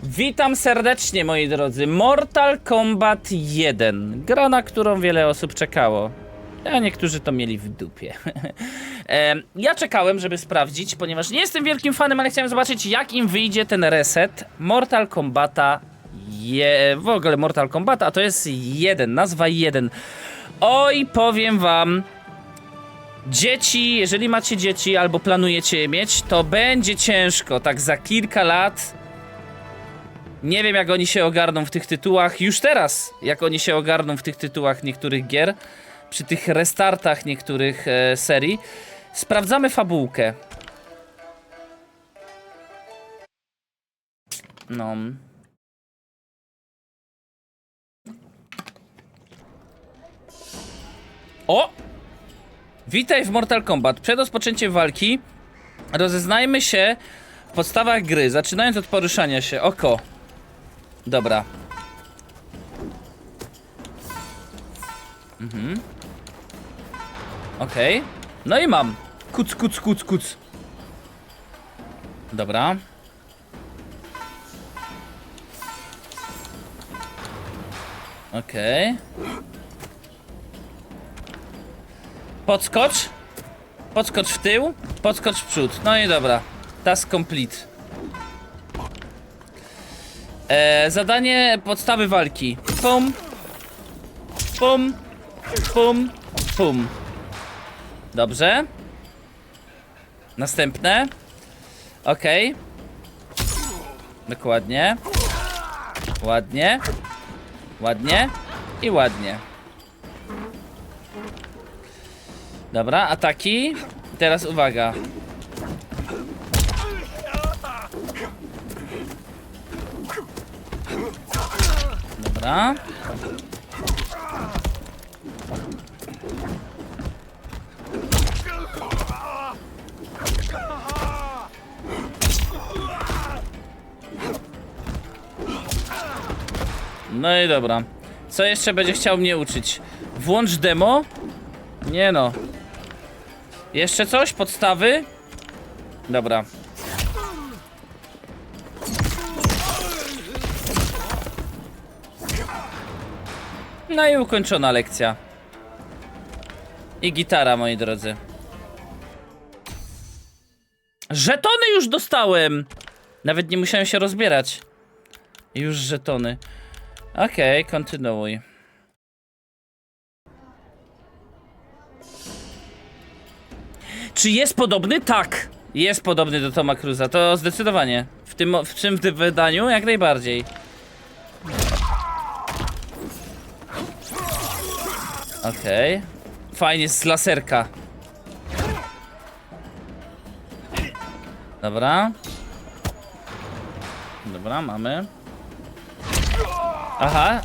Witam serdecznie, moi drodzy. Mortal Kombat 1. Gra, na którą wiele osób czekało. A niektórzy to mieli w dupie. Ja czekałem, żeby sprawdzić, ponieważ nie jestem wielkim fanem, ale chciałem zobaczyć, jak im wyjdzie ten reset Mortal Kombata. W ogóle Mortal Kombata, a to jest 1, nazwa 1. Oj, powiem wam, dzieci, jeżeli macie dzieci albo planujecie je mieć, to będzie ciężko, tak za kilka lat. Nie wiem, jak oni się ogarną w tych tytułach, już teraz, jak oni się ogarną w tych tytułach niektórych gier, przy tych restartach niektórych serii. Sprawdzamy fabułkę. No. O! Witaj w Mortal Kombat. Przed rozpoczęciem walki rozeznajmy się w podstawach gry, zaczynając od poruszania się. Oko. Dobra. Okej. No i mam. Kuc, kuc, kuc, kuc. Dobra. Okej. Podskocz. Podskocz w tył. Podskocz w przód. No i dobra. Task complete. Zadanie podstawy walki. Pum. Pum. Pum. Pum. Dobrze. Następne. Okej. Dokładnie. Ładnie. Ładnie. I ładnie. Dobra, ataki. Teraz uwaga. Dobra. No i dobra. Co jeszcze będzie chciał mnie uczyć? Włącz demo? Nie no. Jeszcze coś? Podstawy? Dobra. No i ukończona lekcja. I gitara, moi drodzy. Żetony już dostałem! Nawet nie musiałem się rozbierać. Już żetony. Okej, kontynuuj. Czy jest podobny? Tak. Jest podobny do Toma Cruza, to zdecydowanie. W tym wydaniu jak najbardziej. Okej. Fajnie z laserka. Dobra. Dobra, mamy. Aha.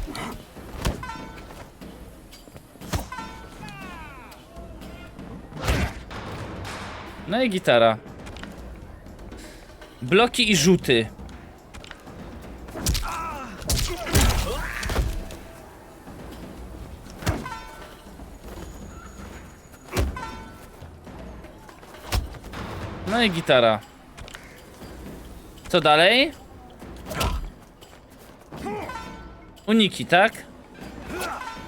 No i gitara. Bloki i rzuty. No i gitara. Co dalej? Uniki, tak?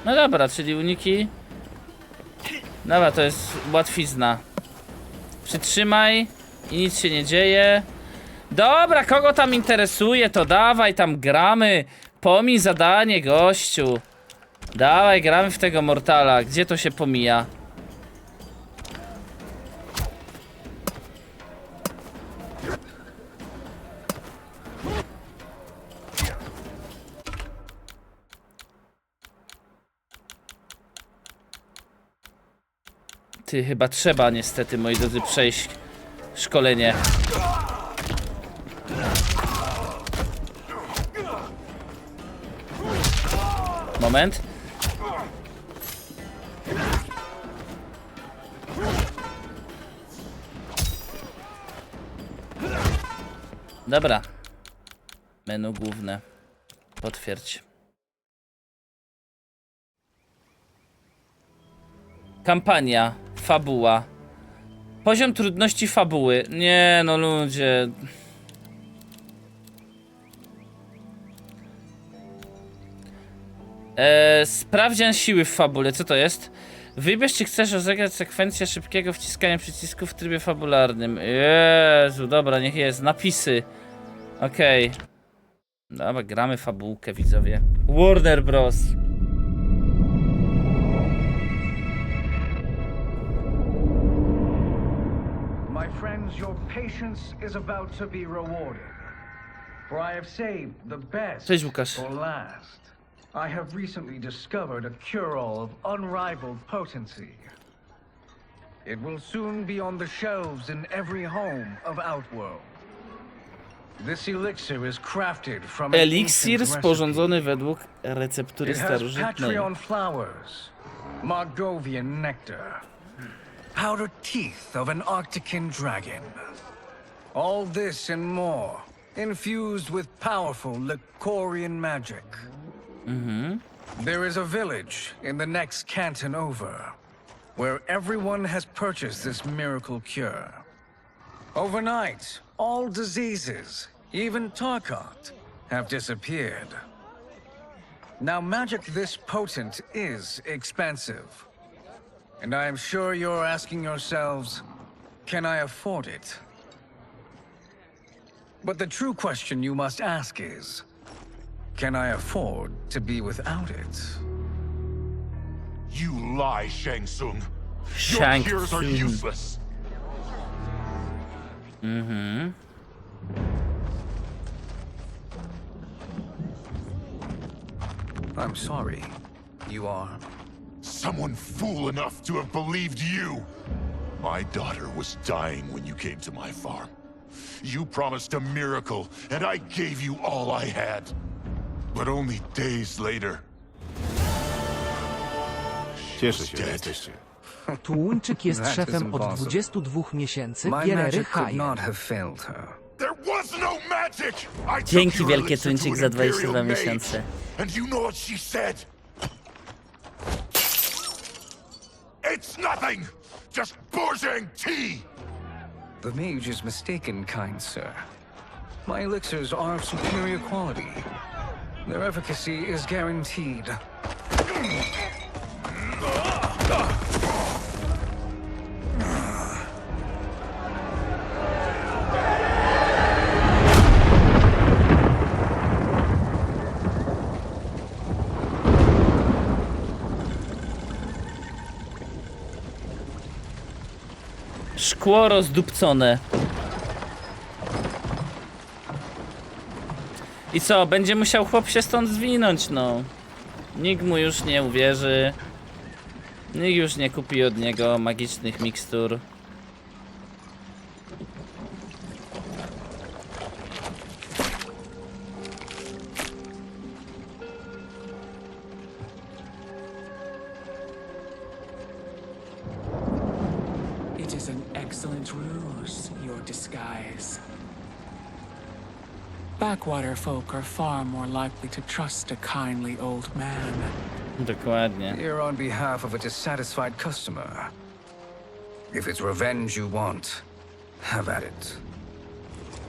No dobra, czyli uniki. Dobra, to jest łatwizna. Przytrzymaj i nic się nie dzieje. Dobra, kogo tam interesuje, to dawaj, tam gramy. Pomij zadanie, gościu. Dawaj, gramy w tego Mortala. Gdzie to się pomija? Ty, chyba trzeba niestety, moi drodzy, przejść szkolenie. Moment. Dobra. Menu główne. Potwierdź. Kampania. Fabuła. Poziom trudności fabuły. Nie no ludzie. Sprawdzian siły w fabule, co to jest? Wybierz, czy chcesz rozegrać sekwencję szybkiego wciskania przycisków w trybie fabularnym. Jezu, dobra, niech jest. Napisy. Okej. Dobra, gramy fabułkę, widzowie. Warner Bros. My friends, your patience is about to be rewarded. For I have saved the best Cześć, Łukasz. for last. I have recently discovered a cure-all of unrivaled potency. It will soon be on the shelves in every home of Outworld. This elixir is crafted from an Eliksir ancient sporządzony według receptury It has starożytnej. Patreon flowers, Margovian nectar, powdered teeth of an Arctican dragon. All this and more, infused with powerful Lycorian magic. There is a village in the next canton over, where everyone has purchased this miracle cure. Overnight, all diseases, even Tarkot, have disappeared. Now, magic this potent is expensive. And I am sure you're asking yourselves, can I afford it? But the true question you must ask is, can I afford to be without it? You lie, Shang Tsung. Your Shang cures are Tsung. useless. I'm sorry. You are? Someone fool enough to have believed you. My daughter was dying when you came to my farm. You promised a miracle, and I gave you all I had. But only days later, Cieszę się, że jesteście. Tłuńczyk jest That is szefem od impossible. 22 miesięcy My Gierery magic could Haje. not have failed her. there was no magic! I took Dzięki your wielkie, elixir to Tuńczyk, an za 22 imperial mage, miesiące. And you know what she said? It's nothing! Just Bourgeois tea! The mage is mistaken, kind sir. My elixirs are of superior quality. Their efficacy is guaranteed. Szkło rozdupcone. I co? Będzie musiał chłop się stąd zwinąć, no. Nikt mu już nie uwierzy. Nikt już nie kupi od niego magicznych mikstur. It is an excellent ruse, your disguise. Backwater folk are far more likely to trust a kindly old man. Dokładnie. Here on behalf of a dissatisfied customer. If it's revenge you want, have at it.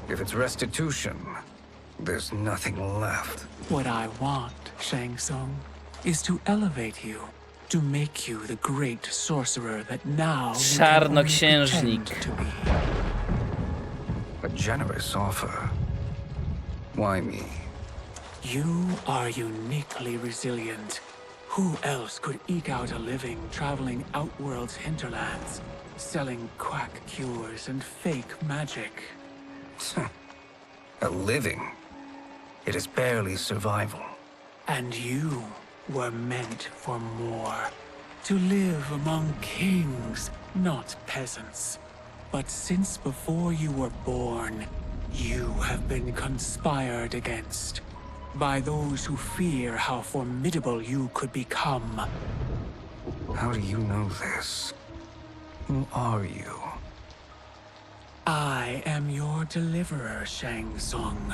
If it's restitution, there's nothing left. What I want, Shang Tsung, is to elevate you, to make you the great sorcerer that now you can only Czarnoksiężnik. pretend to be. A generous offer. Why me? You are uniquely resilient. Who else could eke out a living traveling Outworld's hinterlands, selling quack cures and fake magic? A living? It is barely survival. And you were meant for more. To live among kings, not peasants. But since before you were born, you have been conspired against by those who fear how formidable you could become. How do you know this? Who are you? I am your deliverer, Shang Tsung.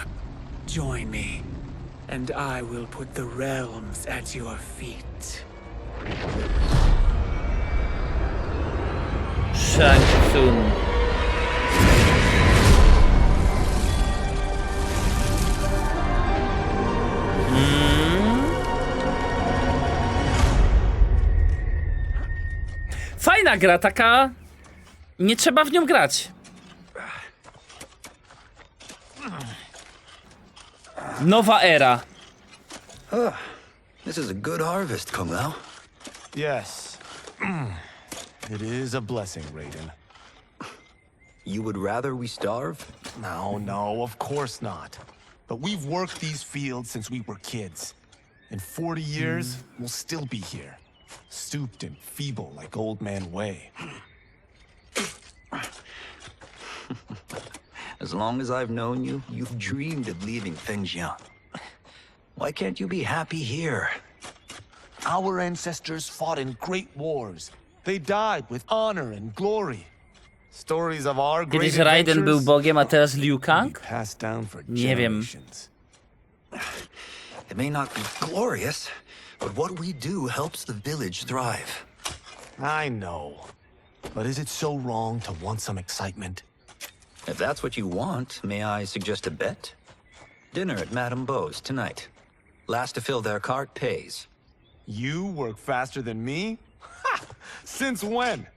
Join me, and I will put the realms at your feet. Shang Tsung. fajna gra, taka... Nie trzeba w nią grać. Nowa era. This is a good harvest, Kung Lao. Yes. It is a blessing, Raiden. You would rather we starve? No, of course not. But we've worked these fields since we were kids. In 40 years, we'll still be here. Stooped and feeble like old man Wei. As long as I've known you, you've dreamed of leaving things young. Why can't you be happy here? Our ancestors fought in great wars. They died with honor and glory. Stories of our great Kiedyś Raiden był adventures Bogiem, a teraz Liu Kang? passed down for Nie wiem. generations. It may not be glorious, but what we do helps the village thrive. I know. But is it so wrong to want some excitement? If that's what you want, may I suggest a bet? Dinner at Madame Beau's tonight. Last to fill their cart pays. You work faster than me? Ha! Since when?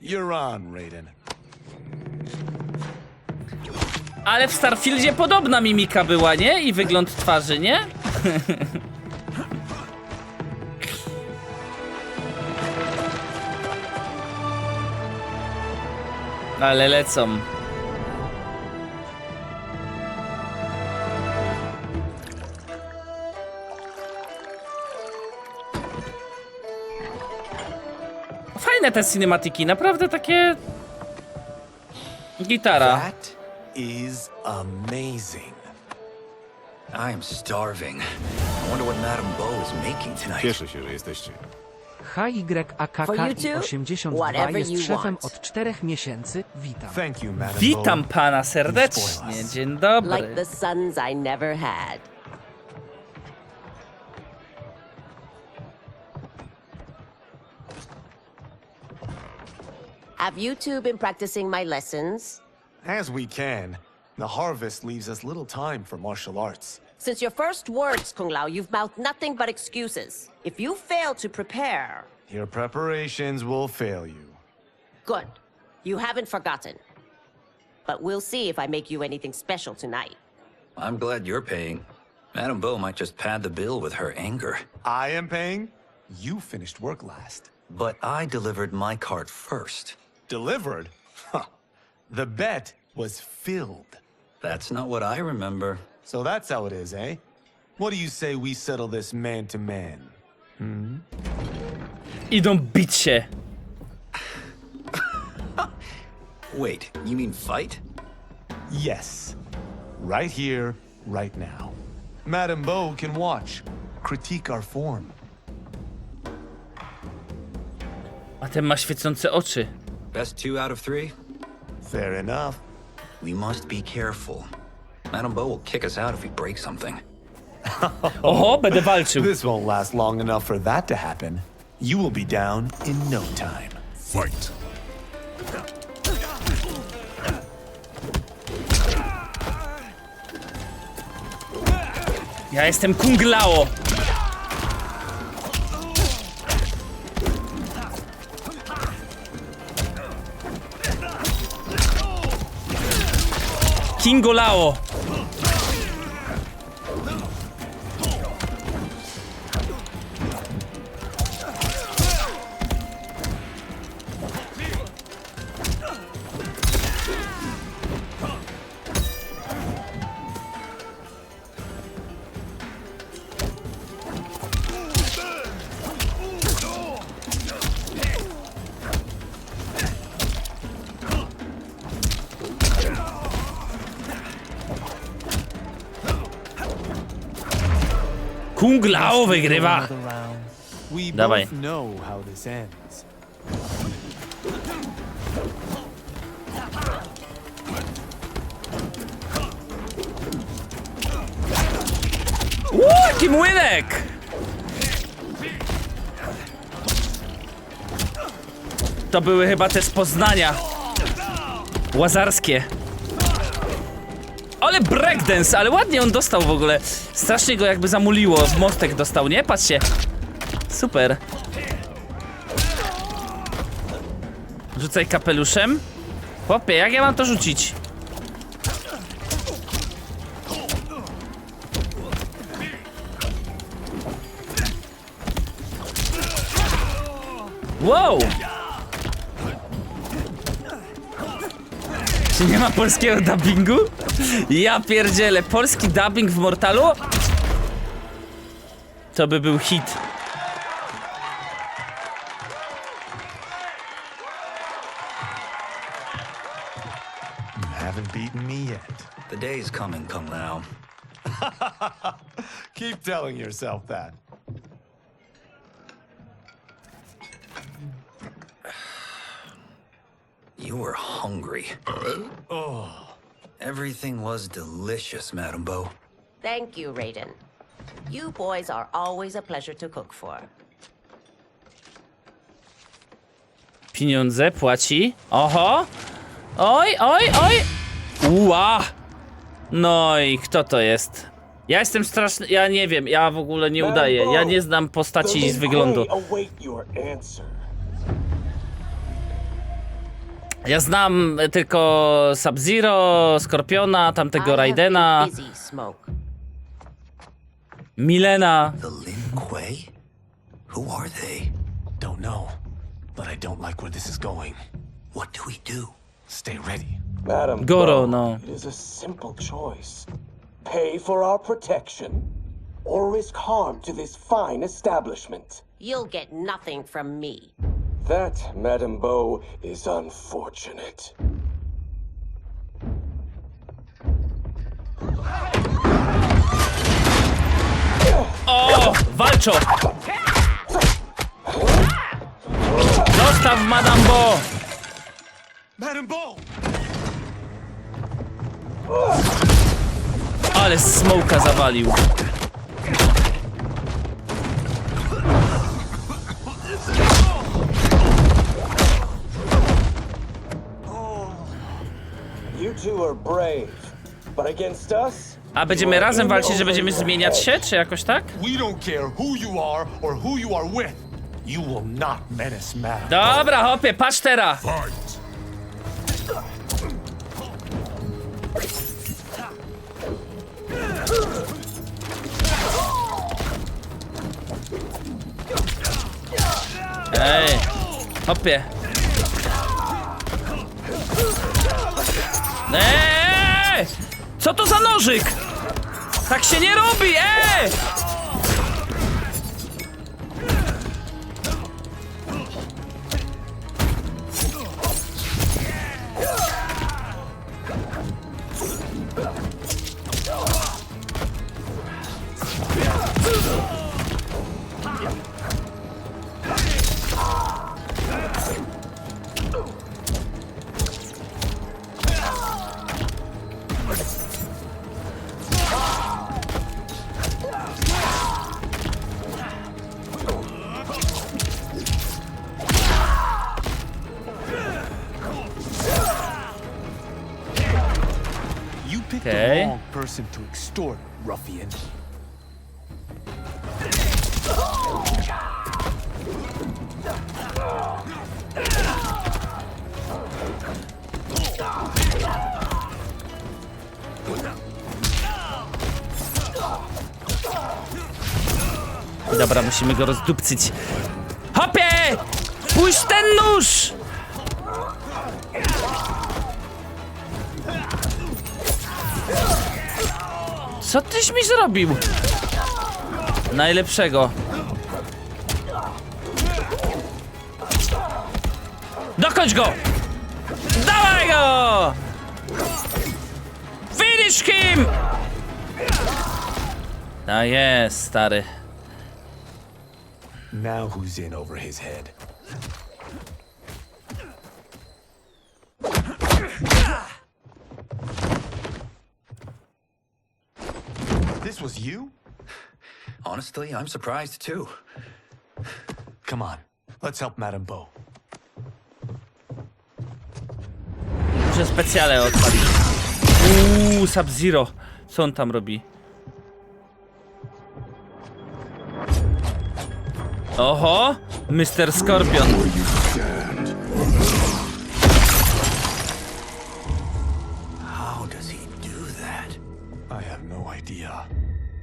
You're on, Raiden. Ale w Starfieldzie podobna mimika była, nie? I wygląd twarzy, nie? Ale lecą. Fajne te cinematiki, naprawdę takie... Gitara. That is amazing. I am starving. I wonder what Madame Beau is making tonight. Cieszę się, że jesteście. For you two, HYAKKI82 whatever jest you szefem want. od 4 miesięcy. Witam. Thank you, Madame Witam Beau. pana serdecznie, dzień dobry. Like the sons I never had. Have you two been practicing my lessons? As we can. The harvest leaves us little time for martial arts. Since your first words, Kung Lao, you've mouthed nothing but excuses. If you fail to prepare, Your preparations will fail you. good. You haven't forgotten. But we'll see if I make you anything special tonight. I'm glad you're paying. Madame Beau might just pad the bill with her anger. I am paying? You finished work last. But I delivered my cart first. Delivered? Huh. The bet was filled. That's not what I remember. So that's how it is, eh? What do you say we settle this man to man? Idą bić się. Wait, you mean fight? Yes. Right here, right now. Madame Beau can watch, critique our form. A ten ma świecące oczy. Best 2 out of 3? Fair enough. We must be careful. Madame Beau will kick us out if we break something. Oho, będę walczył. This won't last long enough for that to happen. You will be down in no time. Fight. Ja jestem Kung Lao. Kingo Lao. Kung Lao wygrywa. We Dawaj. both know how this ends. Jaki młynek! To były chyba te z Poznania. Łazarskie. Ale breakdance, ale ładnie on dostał w ogóle. Strasznie go jakby zamuliło. W mostek dostał, nie? Patrzcie. Super. Rzucaj kapeluszem. Chłopie, jak ja mam to rzucić? Wow! Czy nie ma polskiego dubbingu? Ja pierdzielę, polski dubbing w Mortalu? To by był hit. You haven't beaten me yet. The day's coming, come now. Keep telling yourself that. You were hungry. Everything was delicious, Madam Bo. Thank you, Raiden. You boys are always a pleasure to cook for. Pieniądze płaci. Oho! Oj, oj, oj! Ua! No i kto to jest? Ja jestem straszny, ja nie wiem, ja w ogóle nie udaję. Ja nie znam postaci z wyglądu. Ja znam tylko Sub-Zero, Skorpiona, tamtego Raidena, Milena. The Lin Kuei? Who are they? Don't know, but I don't like where this is going. What do we do? Stay ready. Madam Goro, Bo, no. It is a simple choice. Pay for our protection, or risk harm to this fine establishment. You'll get nothing from me. That, Madam Bo, is unfortunate. O! Walczą! Zostaw Madame Bo! Madam Bo! Ale smoka zawalił. You two are brave, but against us? A będziemy razem walczyć, że będziemy zmieniać się, czy jakoś tak? We don't care who you are or who you are with. You will not menace Madam. Dobra, hopie, patrz teraz! Fight! Ej, hopie. Ej! Co to za nożyk? Tak się nie robi, ej! You picked Okay. the wrong person to extort, ruffian. Dobra, musimy go rozdupcyć. Hopie! Puść ten nóż! Co tyś mi zrobił? Najlepszego. Dokończ go! Dawaj go! Finish him! A jest, stary. Now who's in over his head? This was you? Honestly, I'm surprised too. Come on, let's help Madam Bo. Muszę specjalę odpalić. Sub-Zero. Co on tam robi? Oho! Mr. Scorpion. idea.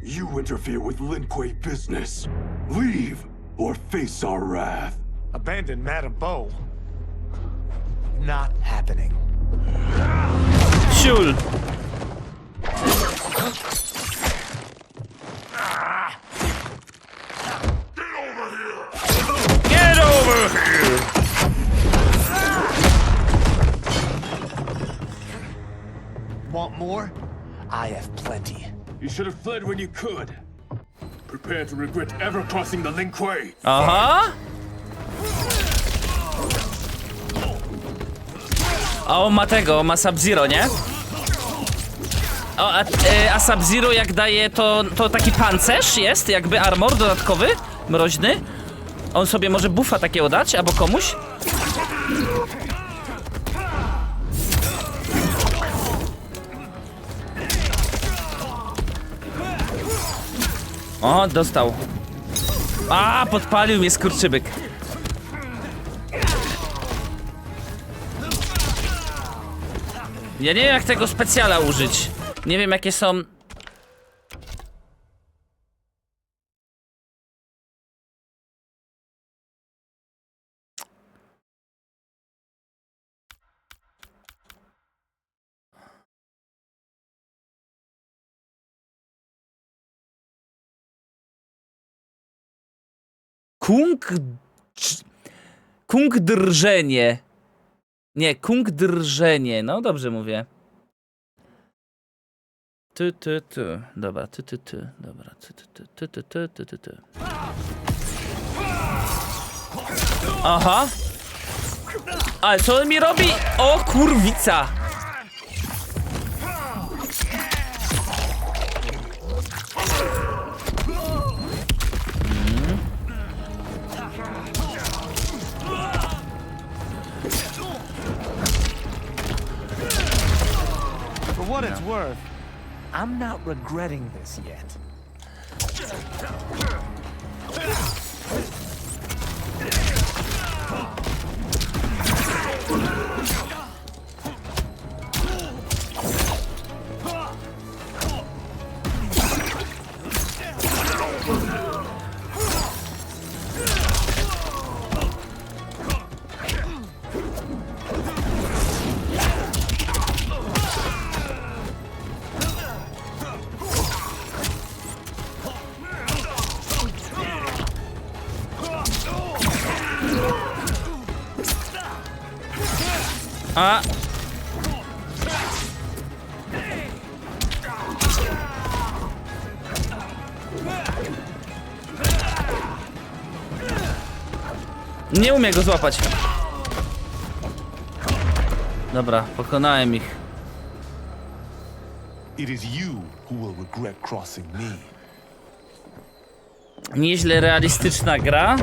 You interfere with Lin Kuei business. Leave or face our wrath. Abandon Madame Bo? Not happening. Siul! Get over here! Want more? I have plenty. You should have fled when you could. Prepare to regret ever crossing the Lin Kuei. Aha! A on ma tego, ma Sub-Zero, nie? O, a Sub-Zero jak daje, to taki pancerz jest, jakby armor dodatkowy, mroźny. On sobie może buffa takiego dać, albo komuś. O, dostał. A, podpalił mnie skurczybyk. Ja nie wiem jak tego specjala użyć. Nie wiem jakie są... Kung drżenie. Nie, kung drżenie. No dobrze mówię. Dobra, dobra, Aha. Ale co on mi robi? O kurwica. For what it's worth, I'm not regretting this yet. A. Nie umiem go złapać. Dobra, pokonałem ich. It is you who will regret crossing me. Nieźle realistyczna gra.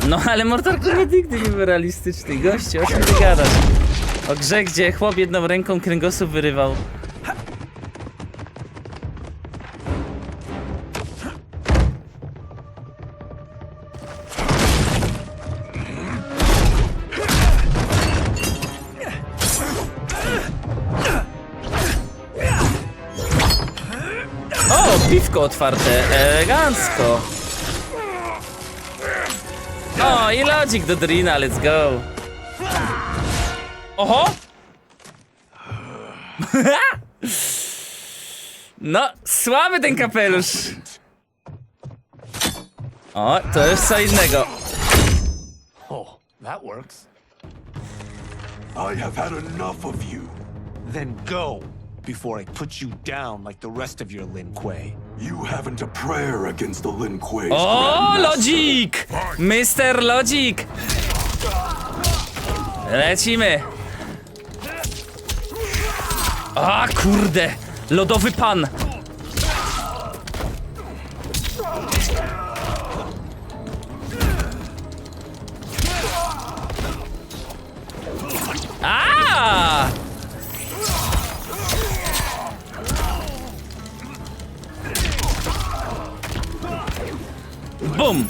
No ale Mortal Kombat nigdy nie był realistyczny. Gościu, o czym ty gadasz? O grze, gdzie chłop jedną ręką kręgosłup wyrywał. O, piwko otwarte, elegancko. O, i lodzik do drina, let's go. Oho! No, słaby ten kapelusz. O, to jest co innego. Oh, that works. I have had enough of you. Then go before I put you down like the rest of your Lin Kuei. You haven't a prayer against the Lin Kuei's O, Grandmaster. lodzik! Mr. Lodzik! Lecimy. A, kurde! Lodowy pan! A! Bum!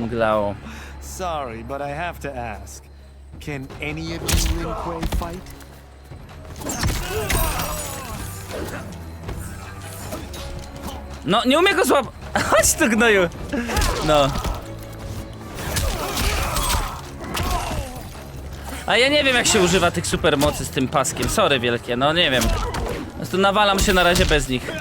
Mglao. Sorry, but I have to ask. Can any of you Lin Kuei fight? No, nie umie go złapać. Chodź tu, gnoju. No. A ja nie wiem, jak się używa tych supermocy z tym paskiem. Sorry wielkie, no nie wiem. Po prostu nawalam się na razie bez nich.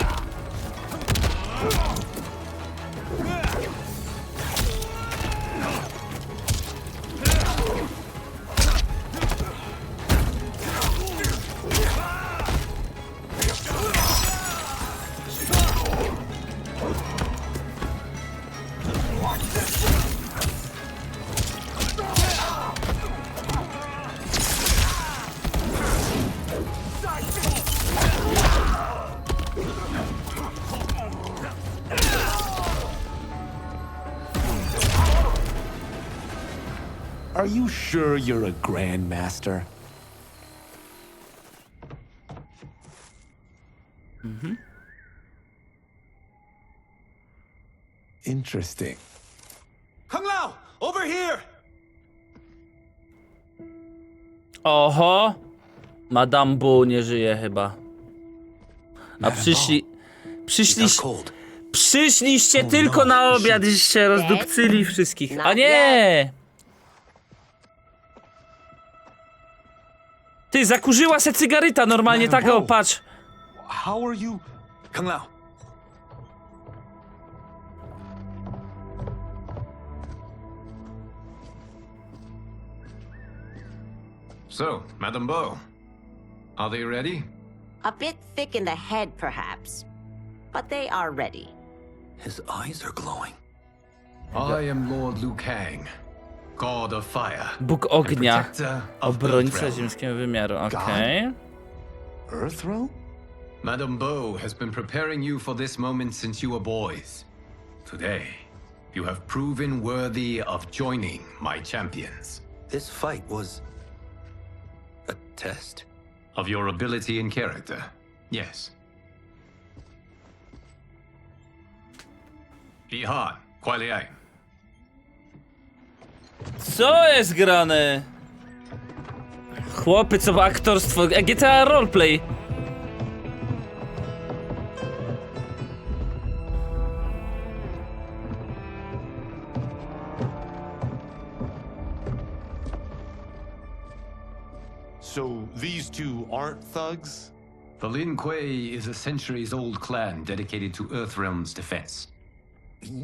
Are you sure you're a grandmaster? Interesting. Kung Lao, over here! Oho! Madame Bu nie żyje chyba. A przyszliście tylko na obiad i się rozdupcyli wszystkich. A nie! Ty, zakurzyła se cygaryta normalnie, tak o, patrz. How are you? Kung Lao. So, Madame Bo, are they ready? A bit thick in the head, perhaps. But they are ready. His eyes are glowing. I am Lord Liu Kang, God of Fire. Bóg and ognia, protector of obrońca Earthrealm. ziemskiego wymiaru, okej. Earthrealm? Madame Bo has been preparing you for this moment since you were boys. Today, you have proven worthy of joining my champions. This fight was a test. Of your ability and character, yes. Ihan, Kuai. Co jest grane? Chłopy, co aktorstwo, GTA roleplay. So these two aren't thugs? The Lin Kuei is a centuries-old clan dedicated to Earthrealm's defense.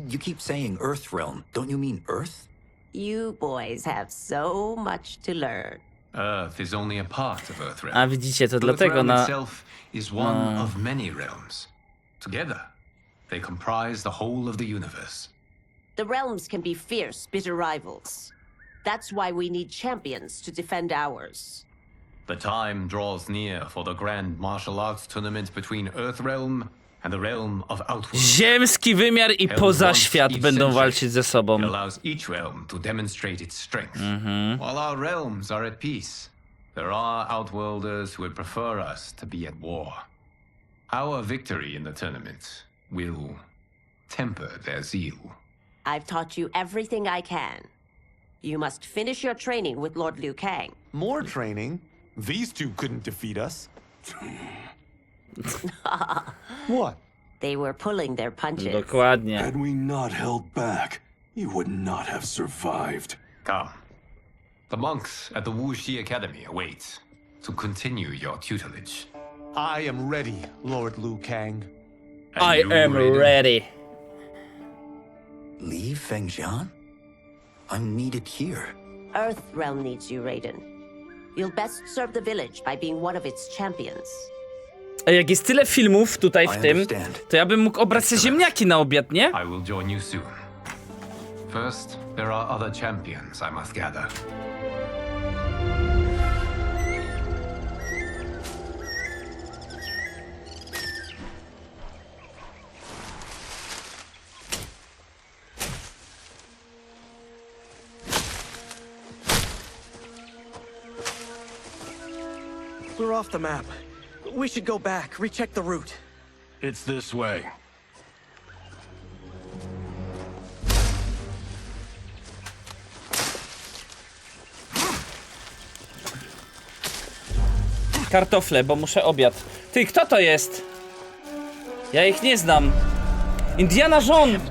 You keep saying Earthrealm. Don't you mean Earth? You boys have so much to learn. Earth is only a part of Earthrealm. A widzicie, to dlatego Earthrealm na... itself is one of many realms. Together, they comprise the whole of the universe. The realms can be fierce, bitter rivals. That's why we need champions to defend ours. The time draws near for the grand martial arts tournament between Earthrealm and the realm of Outworld. Ziemski wymiar i pozaświat będą walczyć ze sobą. It allows each realm to demonstrate its strength. While our realms are at peace, there are Outworlders who would prefer us to be at war. Our victory in the tournament will temper their zeal. I've taught you everything I can. You must finish your training with Lord Liu Kang. More training? These two couldn't defeat us. What? They were pulling their punches. Dokładnie. Had we not held back, you would not have survived. Come. The monks at the Wuxi Academy await to continue your tutelage. I am ready, Lord Liu Kang. And I you, am Raiden? ready. Leave Fengjian? I'm needed here. Earthrealm needs you, Raiden. You'll best serve the village by being one of its champions. A jak jest tyle filmów tutaj w tym, to ja bym mógł obrać sobie ziemniaki na obiad, nie? I will join you soon. First, there are other champions I must gather. We're off the map. We should go back, recheck the route. It's this way. Kartofle, bo muszę obiad. Ty, kto to jest? Ja ich nie znam. Indiana Jones!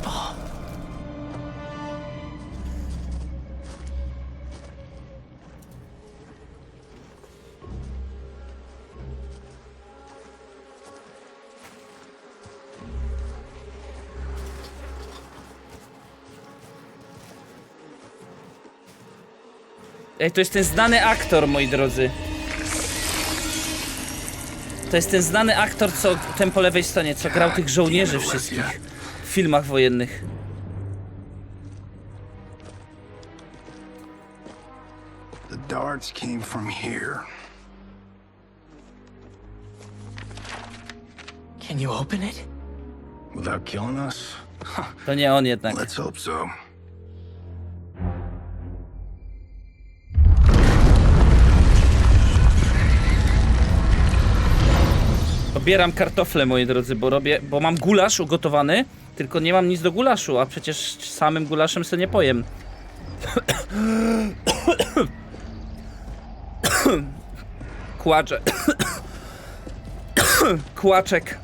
Ej, to jest ten znany aktor, moi drodzy. To jest ten znany aktor, co ten po lewej stronie, co grał tych żołnierzy wszystkich w filmach wojennych. The darts came from here. Can you open it? Without killing us? To nie on jednak. Let's hope so. Obieram kartofle, moi drodzy, bo mam gulasz ugotowany, tylko nie mam nic do gulaszu, a przecież samym gulaszem sobie nie pojem. Kłaczek. Kłaczek.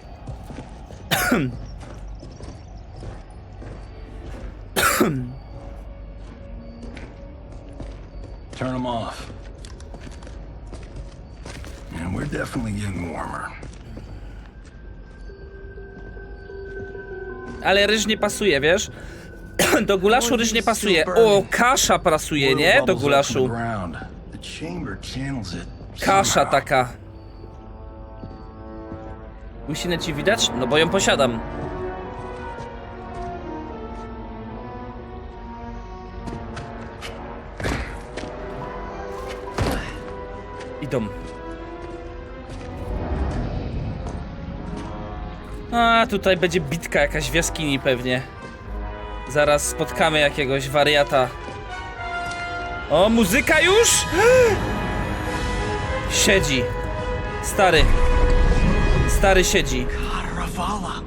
Turn them off. And we're definitely getting warmer. Ale ryż nie pasuje, wiesz? Do gulaszu ryż nie pasuje. O, kasza pasuje, nie? Do gulaszu. Kasza taka. Łysinę ci widać? No bo ją posiadam. Idą. A, tutaj będzie bitka jakaś w jaskini pewnie. Zaraz spotkamy jakiegoś wariata. O, muzyka już? Siedzi. Stary. Stary siedzi. Ravala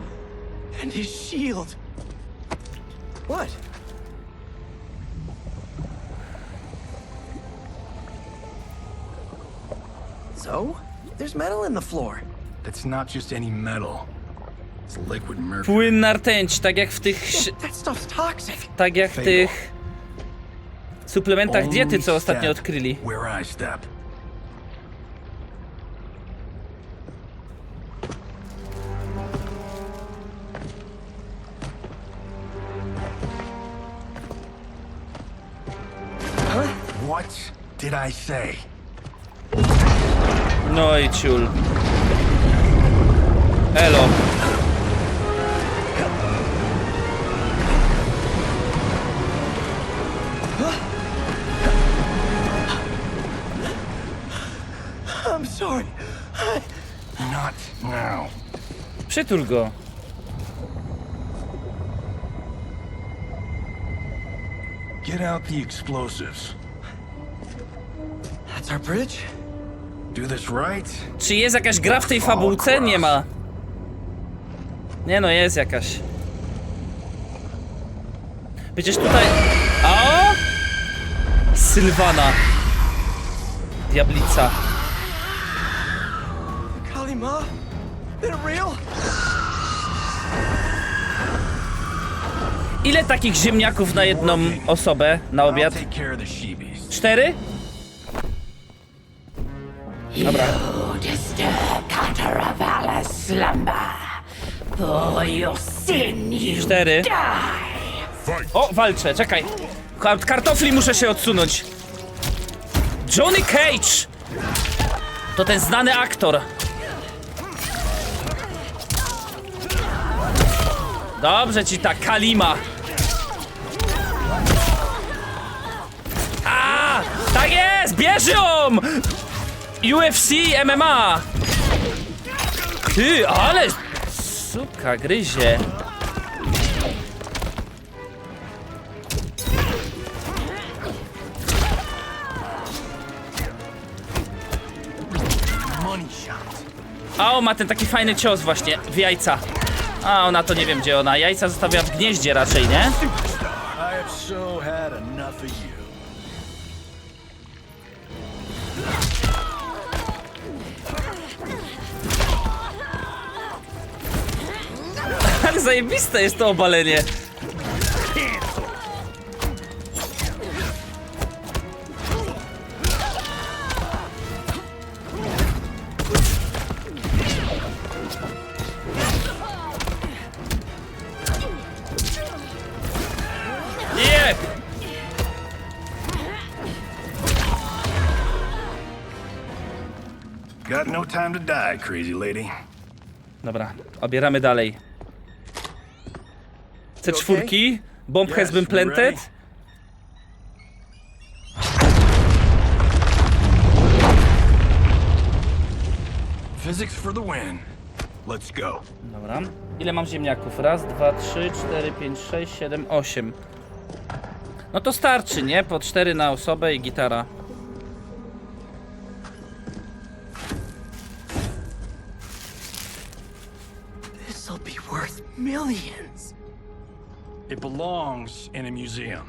and his shield. What? So, there's metal in the floor. It's not just any metal. It's liquid mercury. Płynna rtęć, tak jak w tych... That stuff's toxic. Tak jak w tych... suplementach diety, co ostatnio odkryli. Where I step. What did I say? No i ciul. Elo. I'm sorry. Not now. Przytul go. Get out the explosives. That's our bridge? Do this right? Czy jest jakaś gra w tej fabułce? Nie ma. Nie no, jest jakaś. Przecież tutaj... O! Sylwana. Diablica. Kalima? Is it real? Ile takich ziemniaków na jedną osobę na obiad? 4? Dobra. 4. O, walczę, czekaj. Kartofli muszę się odsunąć. Johnny Cage! To ten znany aktor. Dobrze ci ta Kalima. A, tak jest! Bierz ją! UFC, MMA. Ty, ale... Suka, gryzie. A on ma ten taki fajny cios właśnie, w jajca. A ona to nie wiem gdzie ona, jajca zostawia w gnieździe raczej, nie? zajebiste jest to obalenie. Nie! Got no time to die, crazy lady. Dobra, obieramy dalej. C4, bomb has been planted. Physics for the win. Let's go. Dobra. Ile mam ziemniaków? Raz, dwa, trzy, 4, 5, 6, 7, 8. No to starczy, nie? Po 4 na osobę i gitara. This'll be worth millions. It belongs in a museum.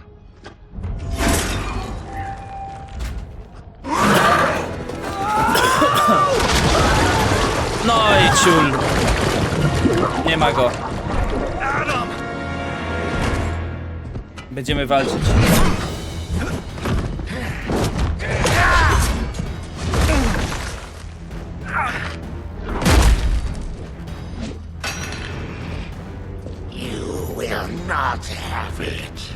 No i ciul. Nie ma go. Będziemy walczyć. You will not have it.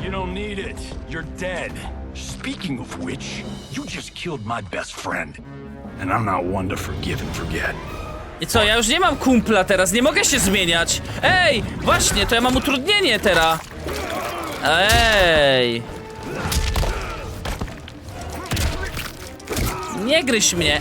You don't need it. You're dead. Speaking of which, you just killed my best friend. And I'm not one to forgive and forget. I co, ja już nie mam kumpla teraz, nie mogę się zmieniać. Ej, właśnie, to ja mam utrudnienie teraz. Ej. Nie gryź mnie.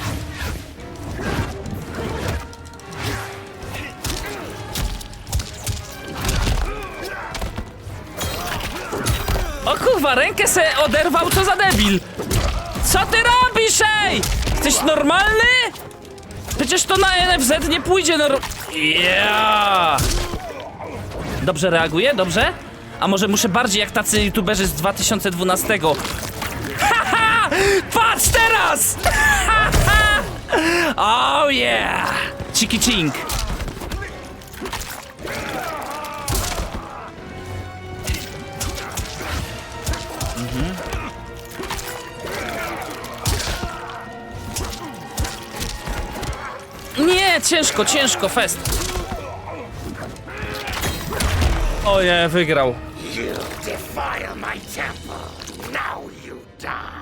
O kurwa, rękę se oderwał, co za debil. Co ty robisz, ej? Jesteś normalny? Przecież to na NFZ nie pójdzie Yeah! Dobrze reaguję? Dobrze? A może muszę bardziej jak tacy youtuberzy z 2012? Haha! Patrz teraz! Haha! Oh yeah! Chiki chink. Nie, ciężko, ciężko, fest. Oje, wygrał. You defile my temple. Now you die.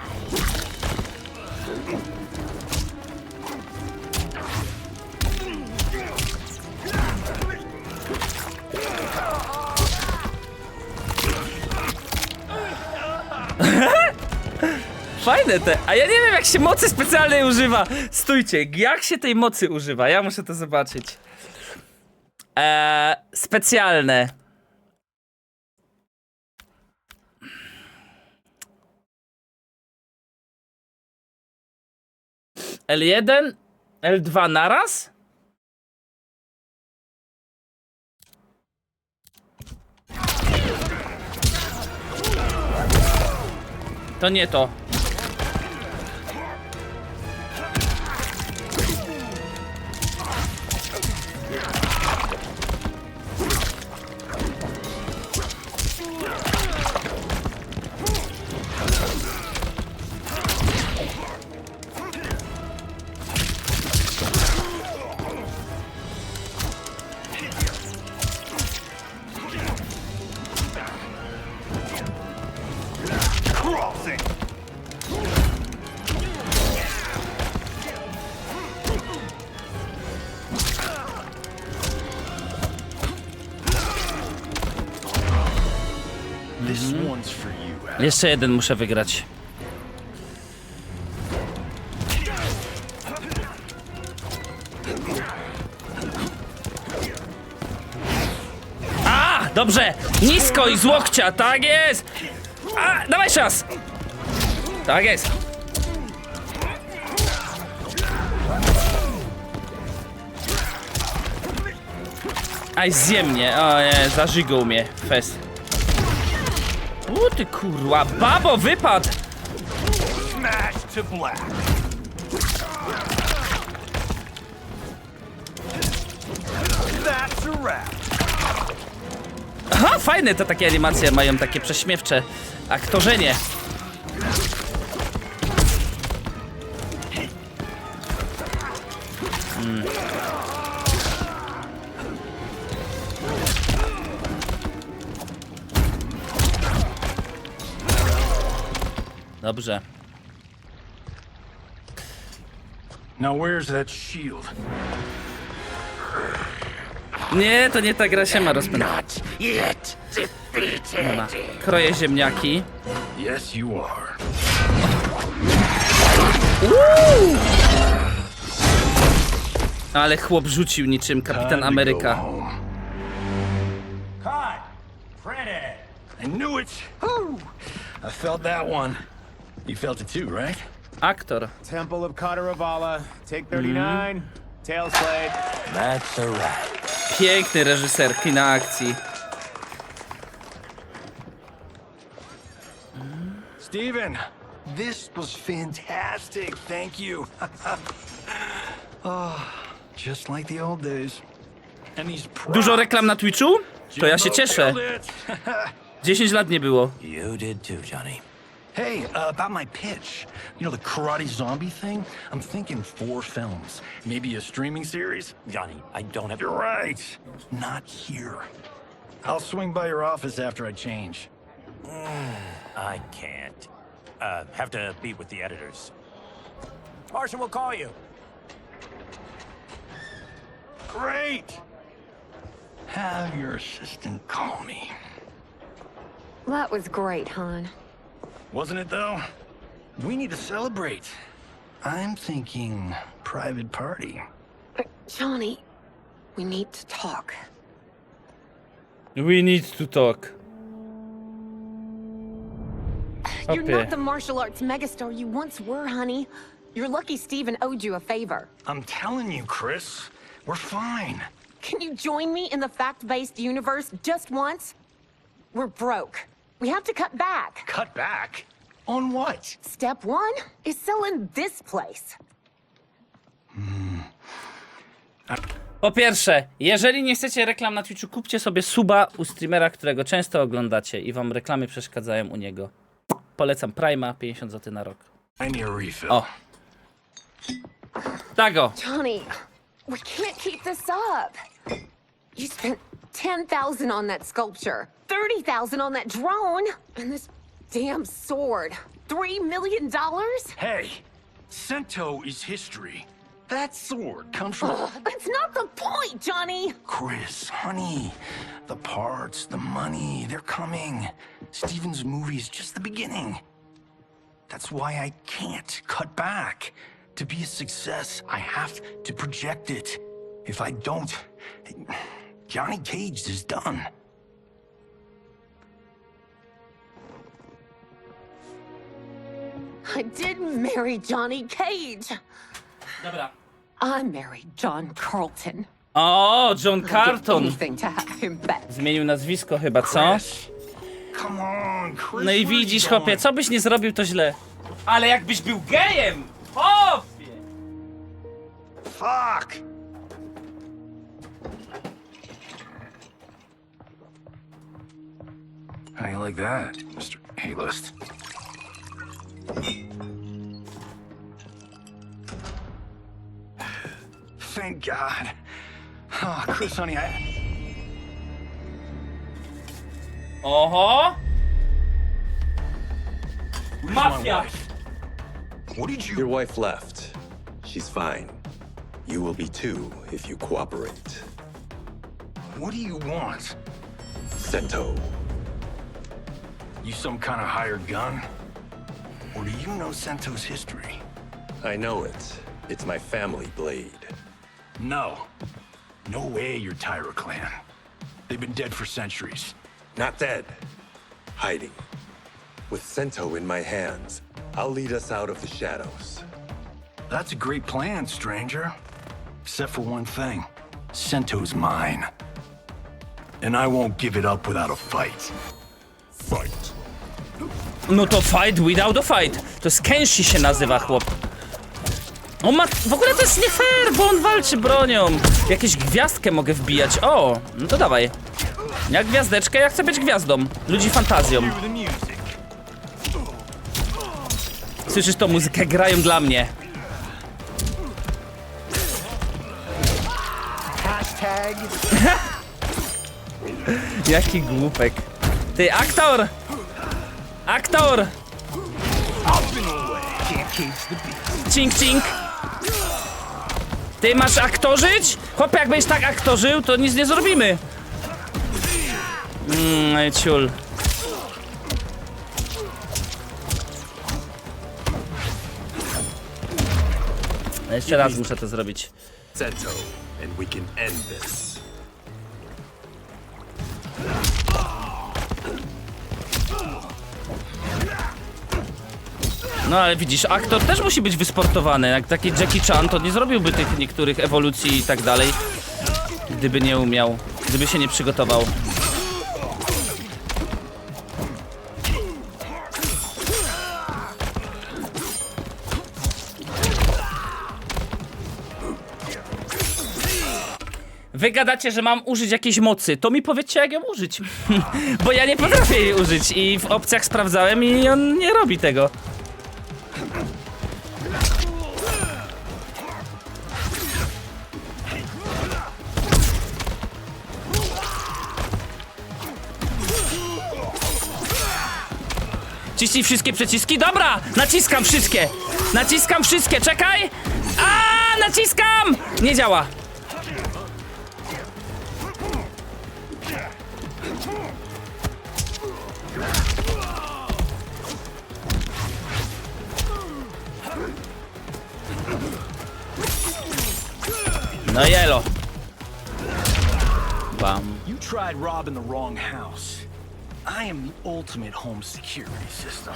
Fajne te, a ja nie wiem jak się mocy specjalnej używa. Stójcie, jak się tej mocy używa? Ja muszę to zobaczyć. Specjalne. L1, L2 naraz? To nie to. Jeszcze jeden muszę wygrać. A, dobrze! Nisko i z łokcia, tak jest! A, dawaj czas! Tak jest! Aj, zje mnie! O nie, zażygał mnie. Fest. Ty kurwa, babo, wypadł! Smash to black. That's a wrap. fajne te takie animacje mają, takie prześmiewcze aktorzenie. Dobrze. Now where's that shield? Nie, to nie ta gra się ma rozpędzać. Not yet defeated. Kroję ziemniaki. Yes, you are. Ale chłop rzucił niczym Kapitan Ameryka. Cut! Print it! I knew it! Woo! I felt that one. You felt it too, right? Aktor. Temple of Kataраvala, take 39, tail slate. That's a wrap. Piękny reżyser kina akcji. Steven, this was fantastic. Thank you. Oh, just like the old days. And these Dużo reklam na Twitchu? To ja się cieszę. 10 lat nie było. You did too, Johnny. Hey, about my pitch. You know, the karate zombie thing? I'm thinking 4 films. Maybe a streaming series? Johnny, I don't have... You're right. Not here. I'll swing by your office after I change. I can't. Have to meet with the editors. Martian will call you. Great! Have your assistant call me. That was great, hon. Wasn't it, though? We need to celebrate. I'm thinking private party. Johnny, we need to talk. We need to talk. You're not the martial arts megastar you once were, honey. You're lucky Steven owed you a favor. I'm telling you, Chris, we're fine. Can you join me in the fact-based universe just once? We're broke. We have to cut back. Cut back? On what? Step 1 is selling this place. Po pierwsze, jeżeli nie chcecie reklam na Twitchu, kupcie sobie suba u streamera, którego często oglądacie i wam reklamy przeszkadzają u niego. Polecam Prima, 50 zł na rok. I need a refill. O. Tago. Johnny, we can't keep this up. You spent $10,000 on that sculpture, $30,000 on that drone, and this damn sword. $3 million? Hey, Sento is history. That sword comes from... That's not the point, Johnny! Chris, honey, the parts, the money, they're coming. Steven's movie is just the beginning. That's why I can't cut back. To be a success, I have to project it. If I don't, Johnny Cage is done. I didn't marry Johnny Cage. Dobra. I married John Carlton. O, John I'd give Carlton. anything to have him back. Zmienił nazwisko chyba, co? Come on, Chris. No i widzisz, chłopie, co byś nie zrobił, to źle. Ale jakbyś był gejem! Chłopie! Fuck! How you like that, Mr. A-list? Thank God. Oh, Chris, honey, Oho! Where's my Mafia! wife? What did you... Your wife left. She's fine. You will be too if you cooperate. What do you want? Sento. You some kind of hired gun? Or do you know Sento's history? I know it. It's my family blade. No. No way you're Tyra clan. They've been dead for centuries. Not dead. Hiding. With Sento in my hands, I'll lead us out of the shadows. That's a great plan, stranger. Except for one thing. Sento's mine. And I won't give it up without a fight. Fight. No to fight without a fight. To Kenshi się nazywa, chłop. On ma... W ogóle to jest nie fair, bo on walczy bronią. Jakieś gwiazdkę mogę wbijać. O, no to dawaj. Jak gwiazdeczkę, ja chcę być gwiazdą. Ludzi fantazją. Słyszysz tą muzykę? Grają dla mnie. Hashtag. Jaki głupek. Ty, aktor! Aktor! Cink, cink. Ty masz aktorzyć? Chłopie, jak będziesz tak aktorzył, to nic nie zrobimy. Ciul. Jeszcze raz muszę to zrobić. Sento, and we can end this. No ale widzisz, aktor też musi być wysportowany. Jak taki Jackie Chan, to nie zrobiłby tych niektórych ewolucji i tak dalej, gdyby nie umiał, gdyby się nie przygotował. Wy gadacie, że mam użyć jakiejś mocy, to mi powiedzcie, jak ją użyć. Bo ja nie potrafię jej użyć i w opcjach sprawdzałem i on nie robi tego. Ciśnij wszystkie przyciski. Dobra! Naciskam wszystkie! Naciskam wszystkie, czekaj! A, naciskam! Nie działa. No jelo. Bam. You tried robbing the wrong house. I am the ultimate home security system.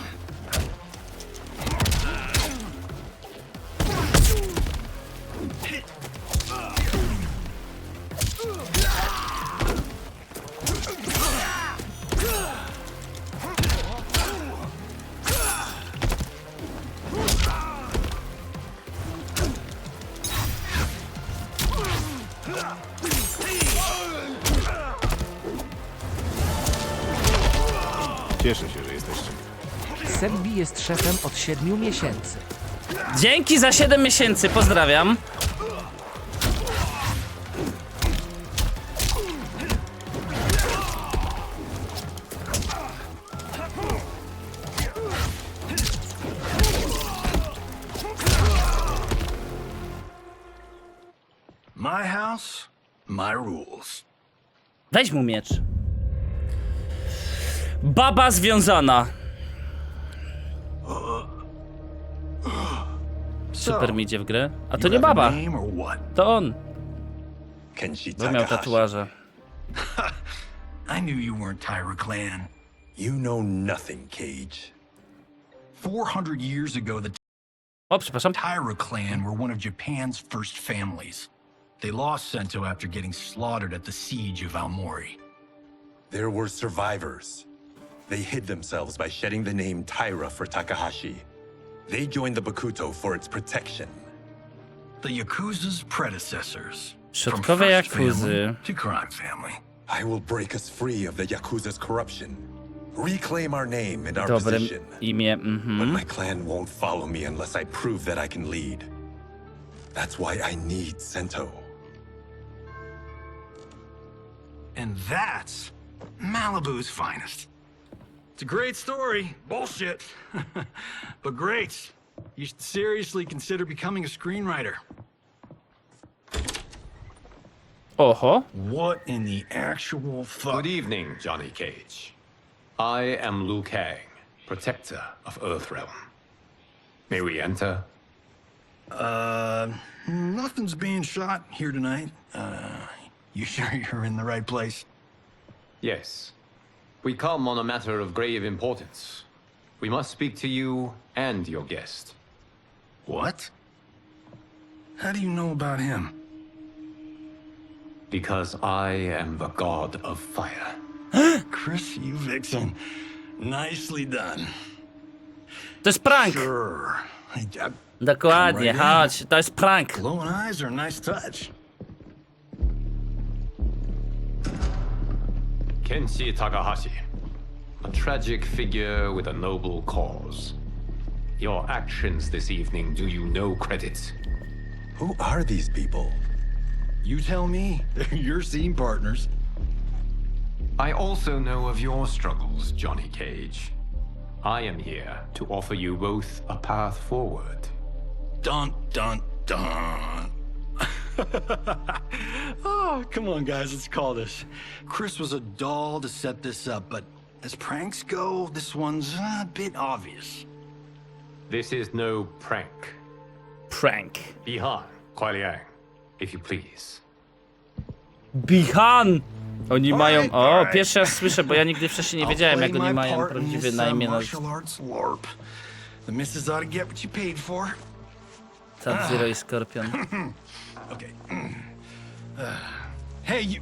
Cieszę się, że jesteście. Sebbi jest szefem od 7 miesięcy. Dzięki za 7 miesięcy, pozdrawiam. My house, my rules. Weź mu miecz. Baba związana. Super mi idzie w grę. A to nie baba. To on. Bo miał tatuaże. I knew you weren't Tyra Clan. You know nothing, Cage. 400 years ago, the przepraszam. Tyra Clan were one of Japan's first families. They lost Sento after getting slaughtered at the siege of Aomori. There were survivors. They hid themselves by shedding the name Tyra for Takahashi. They joined the Bakuto for its protection. The Yakuza's predecessors. Środkowe Yakuzy. To crime family. I will break us free of the Yakuza's corruption. Reclaim our name and our Dobre position. imię, But my clan won't follow me unless I prove that I can lead. That's why I need Sento. And that's Malibu's finest. It's a great story. Bullshit. But great. You should seriously consider becoming a screenwriter. Oho. What in the actual fuck? Good evening, Johnny Cage. I am Liu Kang, protector of Earthrealm. May we enter? Nothing's being shot here tonight. You sure you're in the right place? Yes. We come on a matter of grave importance. We must speak to you and your guest. What? How do you know about him? Because I am the god of fire. Chris, you vixen. Nicely done. To jest prank. Sure. Dokładnie, chodź, to jest prank. Glowing eyes are a nice touch. Kenshi Takahashi, a tragic figure with a noble cause. Your actions this evening do you no credit. Who are these people? You tell me. They're your scene partners. I also know of your struggles, Johnny Cage. I am here to offer you both a path forward. Dun, dun, dun. Oh, come on, guys, let's call this. Chris was a doll to set this up, but as pranks go, this one's a bit obvious. This is no prank. Prank. Bihan, Kuai-Liang, if you please. Bihan! Oni mają... O, pierwszy raz słyszę, bo ja nigdy wcześniej nie wiedziałem, jak oni mają prawdziwe na imię. The missus ought to get what you paid for. Sub-Zero i Skorpion. Okay. Hey, you...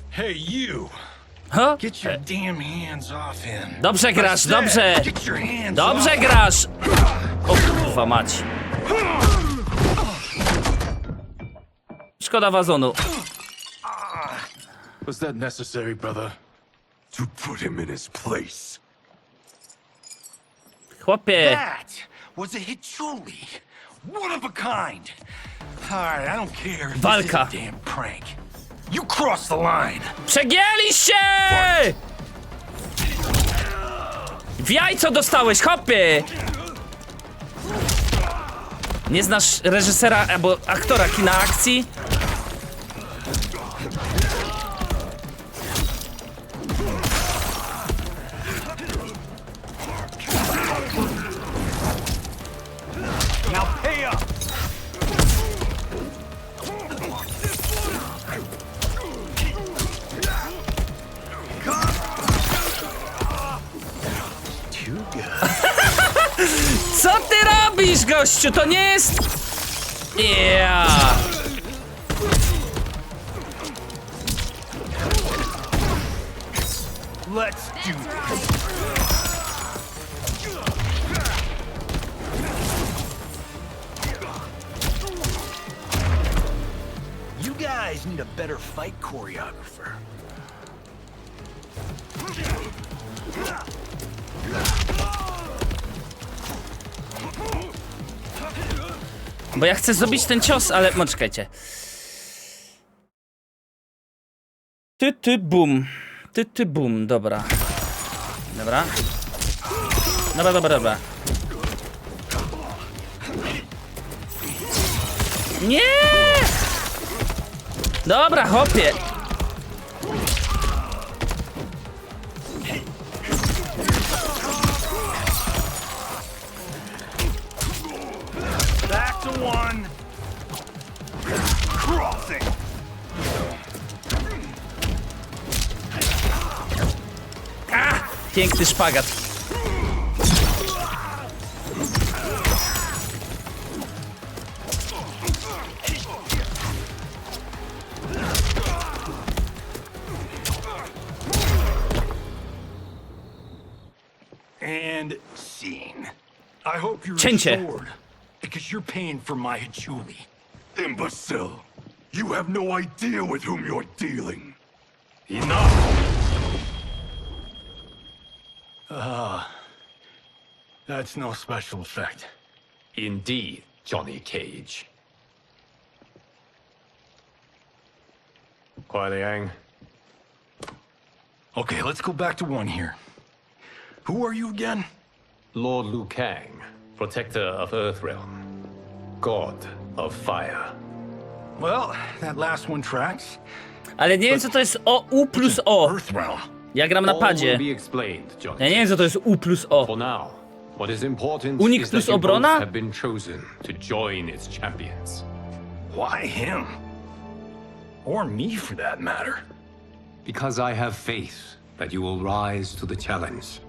Hey, you! Huh? Get your damn hands off him. Dobrze grasz, dobrze! Dobrze grasz! O kurwa mać. Szkoda wazonu. Was that necessary, brother? To put him in his place. Chłopie. That was a Hichuli. One of a kind. Alright, I don't care if this is a damn prank. You crossed the line. Przegięliście! W jajco dostałeś, chłopie! Nie znasz reżysera albo aktora kina akcji? Now pay up. Co ty robisz, gościu? To nie jest... Yeah. Let's do this. You guys need a better fight choreographer. Bo ja chcę zrobić ten cios, ale... No, czekajcie. Bum. Bum, dobra. Dobra. Dobra. Nie! Dobra, hopie. Back to one. Crossing. Piękny szpagat. And scene. I hope you're Cięcie. restored, because you're paying for my Hichuli. Imbecile! You have no idea with whom you're dealing. Enough! That's no special effect. Indeed, Johnny Cage. Kuai-Liang. Okay, let's go back to one here. Who are you again? Lord Liu Kang, protector of Earthrealm, god of fire. Well, that last one tracks. Ale nie wiem, co to jest U plus O. Ja gram na padzie. Ja nie wiem, co to jest U plus O. For now, what is important Unik is plus that you both obrona? have been chosen to join its champions. Why him? Or me, for that matter. Because I have faith that you will rise to the challenge,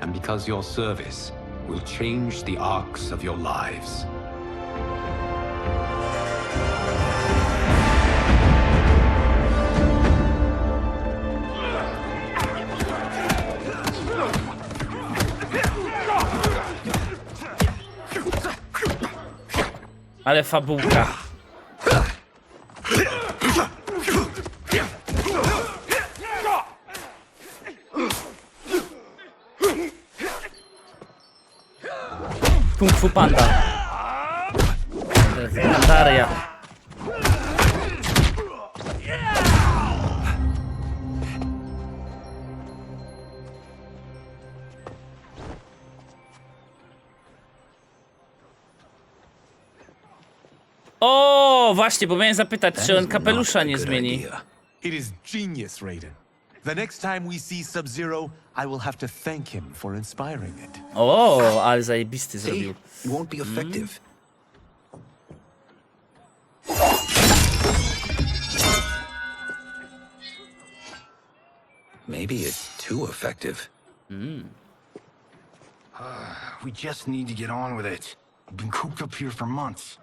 and because your service will change the arcs of your lives. Ale fabułka. Kung Fu Panda. Legendaria. O, właśnie, bo miałem zapytać, czy on kapelusza nie zmieni. It is genius, Raiden. The next time we see Sub-Zero, I will have to thank him for inspiring it. O, ale zajebisty zrobił. Won't be effective. Maybe it's too effective. We just need to get on with it. I've been cooped up here for months.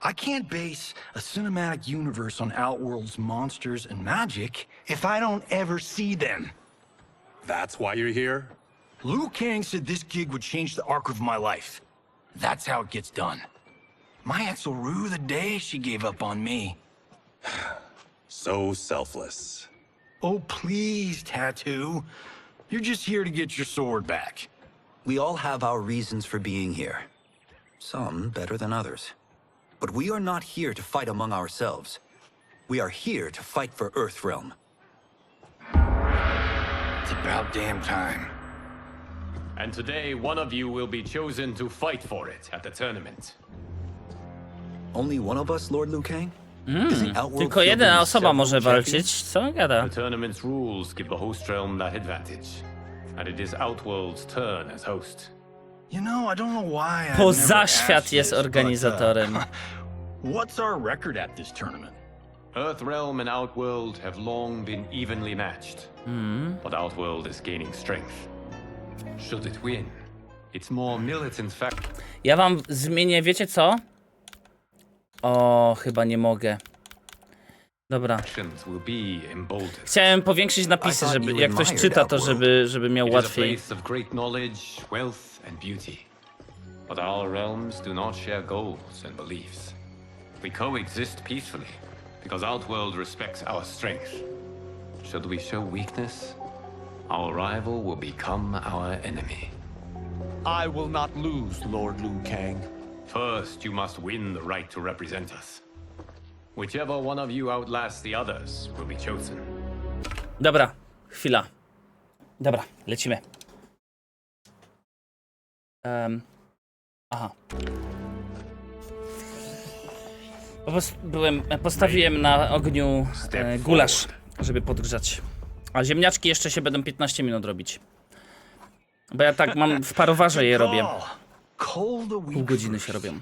I can't base a cinematic universe on Outworld's monsters and magic if I don't ever see them. That's why you're here? Liu Kang said this gig would change the arc of my life. That's how it gets done. My ex will rue the day she gave up on me. So selfless. Oh, please, Tattoo. You're just here to get your sword back. We all have our reasons for being here. Some better than others. But we are not here to fight among ourselves. We are here to fight for Earthrealm. It's about damn time. And today, one of you will be chosen to fight for it at the tournament. Only one of us, Lord Liu Kang? Does the Outworld Tylko field jedna in osoba several może champions? walczyć. Co on gada? The tournament's rules give the host realm that advantage. And it is Outworld's turn as host. You know, I don't know why I've Poza never świat asked jest this, organizatorem. but, what's our record at this tournament? Earthrealm and Outworld have long been evenly matched. But Outworld is gaining strength. Should it win, it's more militant fact. Ja wam zmienię, wiecie co? O, chyba nie mogę. Dobra. Will be emboldened. Chciałem powiększyć napisy, żeby jak ktoś czyta, to żeby miał łatwiej. It is a place of great knowledge, wealth, and beauty. But our realms do not share goals and beliefs. We coexist peacefully because Outworld respects our strength. Should we show weakness, our rival will become our enemy. I will not lose, Lord Liu Kang. First, you must win the right to represent us. Whichever one of you outlasts the others will be chosen. Dobra, chwila. Dobra, lecimy. Aha. Postawiłem na ogniu gulasz, żeby podgrzać. A ziemniaczki jeszcze się będą 15 minut robić. Bo ja tak mam, w parowarze je robię. Pół godziny się robią.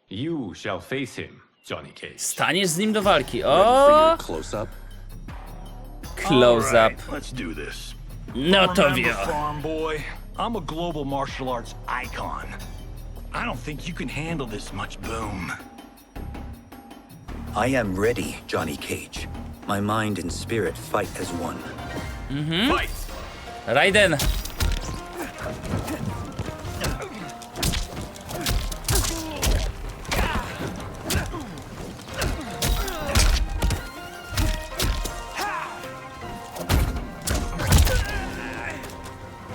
You shall face him, Johnny Cage. Staniesz z nim do walki. O! Close up. Close up. Let's do this. No to wie. Farm boy, I'm a global martial arts icon. I don't think you can handle this much boom. I am ready, Johnny Cage. My mind and spirit fight as one. Fight! Raiden.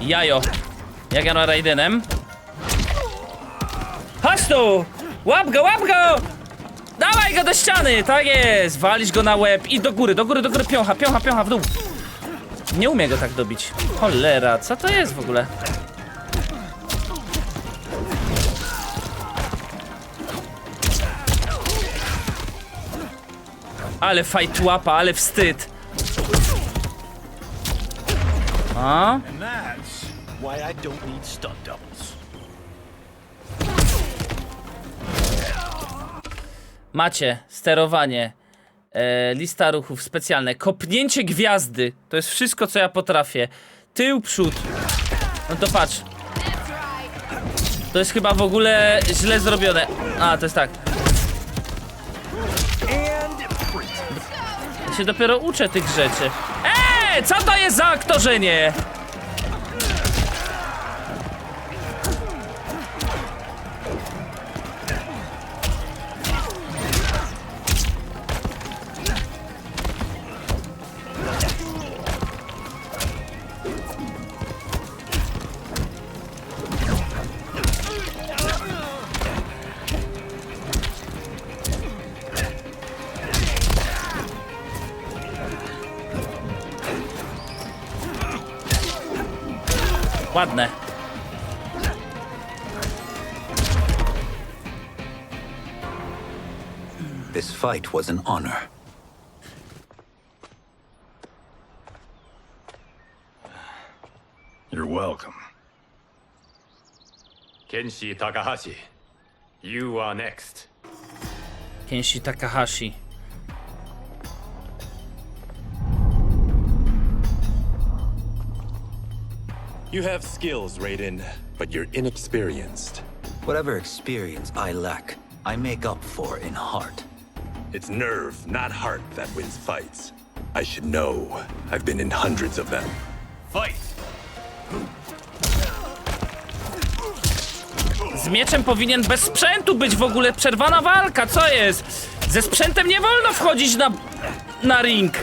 Jajo. Jak ja na Raidenem. Chodź tu! Łap go, łap go! Dawaj go do ściany! Tak jest! Walisz go na łeb i do góry, piącha, piącha, piącha, w dół. Nie umie go tak dobić. Cholera, co to jest w ogóle? Ale fight łapa, ale wstyd. A? And that's why I don't need stunt doubles. Macie sterowanie, lista ruchów specjalne, kopnięcie gwiazdy. To jest wszystko, co ja potrafię. Tył, przód. No to patrz. To jest chyba w ogóle źle zrobione. A, to jest tak. Ja się dopiero uczę tych rzeczy. Co to jest za aktorzenie? Ładne. This fight was an honor. You're welcome. Kenshi Takahashi, you are next. Kenshi Takahashi. You have skills, Raiden, but you're inexperienced. Whatever experience I lack, I make up for in heart. It's nerve, not heart, that wins fights. I should know. I've been in hundreds of them. Fight! Z mieczem powinien bez sprzętu być w ogóle przerwana walka, co jest? Ze sprzętem nie wolno wchodzić na ring.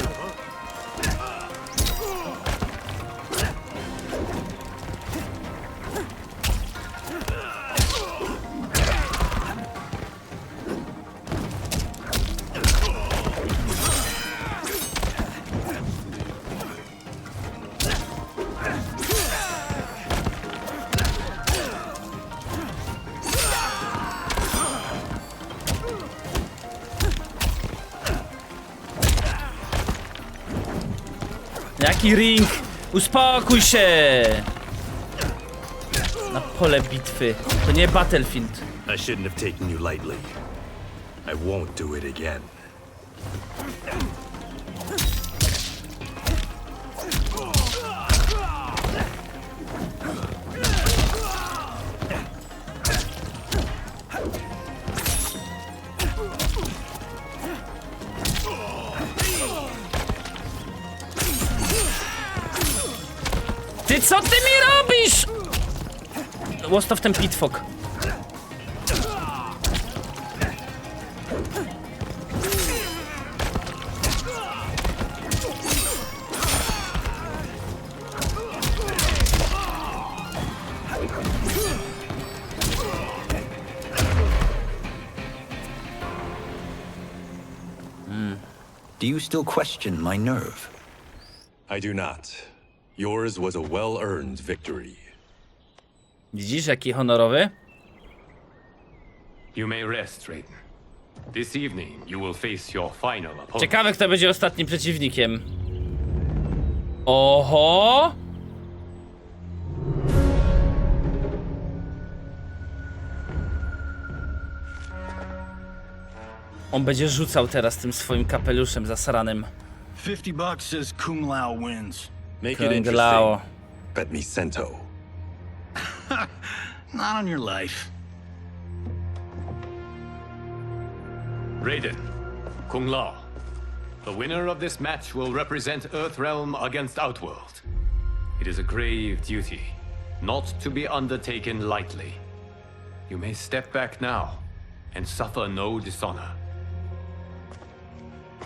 Jaki ring? Uspokój się! Na pole bitwy. To nie Battlefield. I shouldn't have taken you lightly. I won't do it again. Ty co ty mi robisz? Łostow ten pitfok. Do you still question my nerve? I do not. Yours was a well-earned victory. Widzisz, jaki honorowy? You may rest, Raiden. This evening you will face your final opponent. Ciekawe, kto będzie ostatnim przeciwnikiem. Oho! On będzie rzucał teraz tym swoim kapeluszem zasranym. $50 says Kung Lao wins. Make it Kung interesting. Lao. Bet me cento. Not on your life. Raiden, Kung Lao. The winner of this match will represent Earthrealm against Outworld. It is a grave duty, not to be undertaken lightly. You may step back now and suffer no dishonor.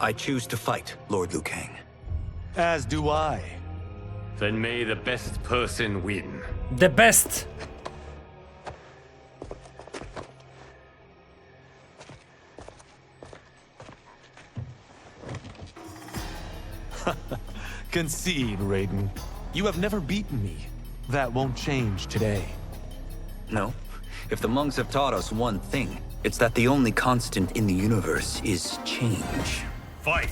I choose to fight, Lord Liu Kang. As do I. Then may the best person win. The best! Concede, Raiden. You have never beaten me. That won't change today. No. If the monks have taught us one thing, it's that the only constant in the universe is change. Fight!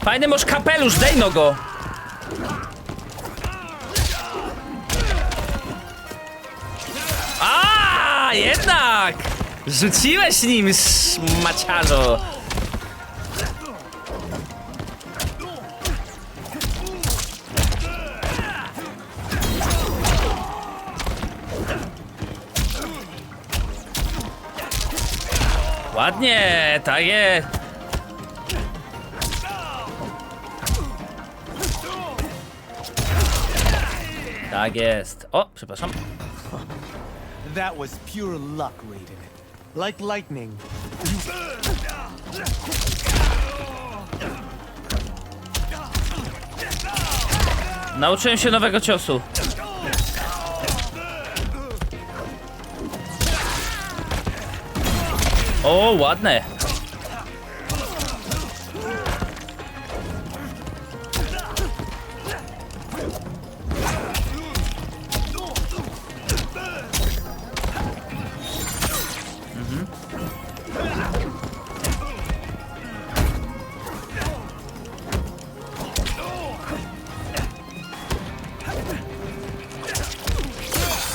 Fajny masz kapelusz, dej no go! A, jednak! Rzuciłeś nim, maciarzo! Ładnie, tak jest. Tak jest. O, przepraszam. That was pure luck, Raiden. Like lightning. Nauczyłem się nowego ciosu. O, ładne.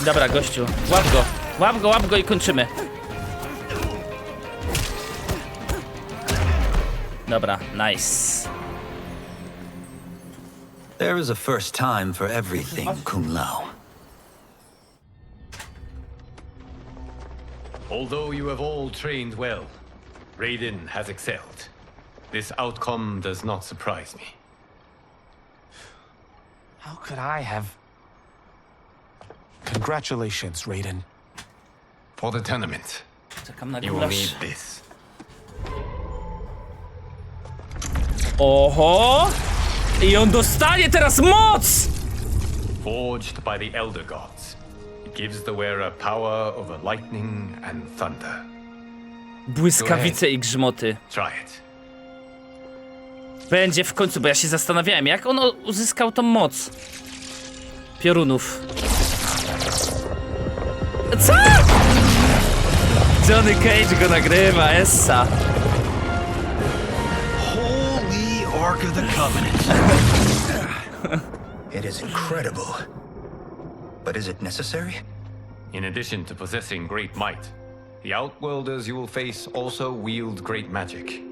Dobra, gościu, łap go i kończymy. Dobra, nice. There is a first time for everything, Kung Lao. Although you have all trained well, Raiden has excelled. This outcome does not surprise me. How could I have... Congratulations, Raiden. For the tournament, Czekam na you will gulasz. need this. Oho! I on dostanie teraz moc! Forged by the Elder Gods, it gives the wearer power over lightning and thunder. Błyskawice i grzmoty. Try it. Będzie w końcu, bo ja się zastanawiałem, jak on uzyskał tą moc piorunów. Co? Johnny Cage go nagrywa, essa. Holy Ark of the Covenant. It is incredible. But is it necessary? In addition to possessing great might, the Outworlders you will face also wield great magic.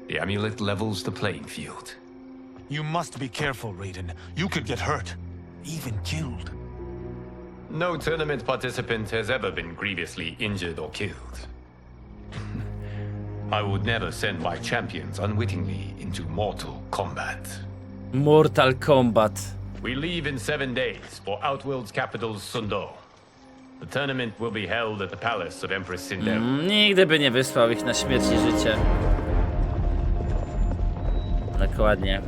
The amulet levels the playing field. You must be careful, Raiden. You could get hurt, even killed. No tournament participant has ever been grievously injured or killed. I would never send my champions unwittingly into mortal combat. Mortal Kombat. We leave in 7 days for Outworld's capital, Sundo. The tournament will be held at the palace of Empress Sindel. Nigdy by nie wysłał ich na śmierć i życie. Dokładnie.